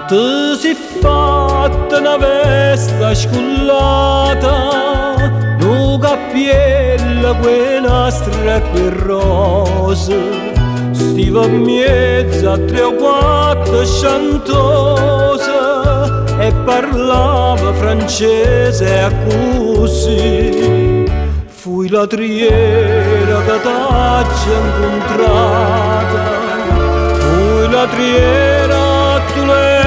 Ti si fatta una veste scullata, nu cappiella quei nastri e quei rose, stiva in mezzo a 3 o 4 chantose e parlava francese a così. Fui la triera che t'ha incontrata, fui la triera tu le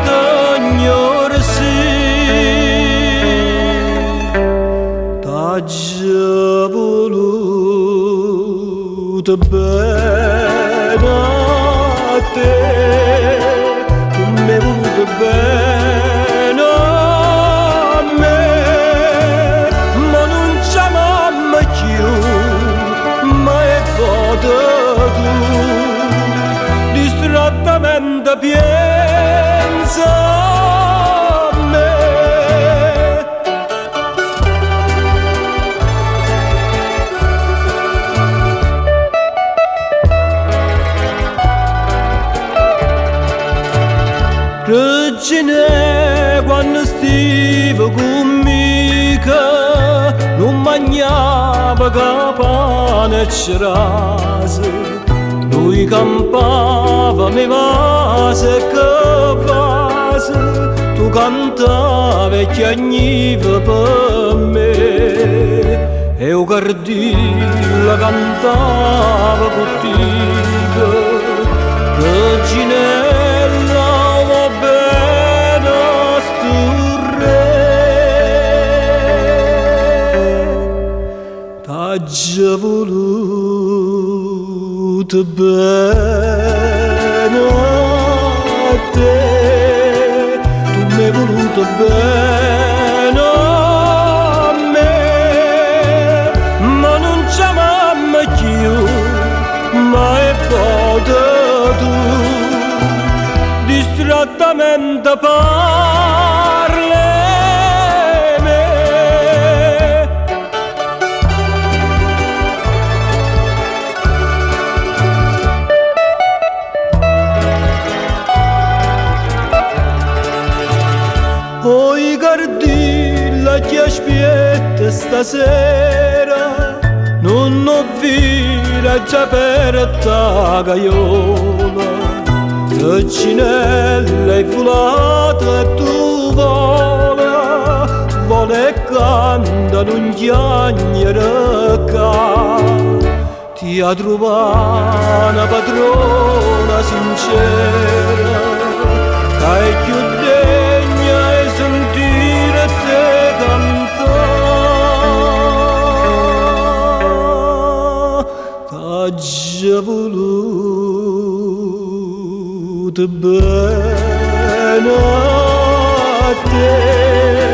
t'agnore sì, t'ha già voluto bene a te, tu mi hai voluto bene a me, ma non c'è mamma più, ma è foto tu, distrattamente pensa a me. Regine, quando stivo con mica, non mangiava che pane e cerase, lui campava mi vase che vase, tu cantavi e chiagniva per me, e o cardilla cantava contigo, reginella va bene sto re, t'ha già voluto bene a te, tu mi hai voluto bene a me, ma non c'è mamma più, ma è foto tu, distrattamente parli me. Oi cardilla che aspetta stasera, non ho vira già aperta gaiola, Reginella è volata e tu vola e canta non chiagnere ca, ti ha trovato una padrona sincera, che è più degna e sentire te cantare, t'ha già voluto bene a te.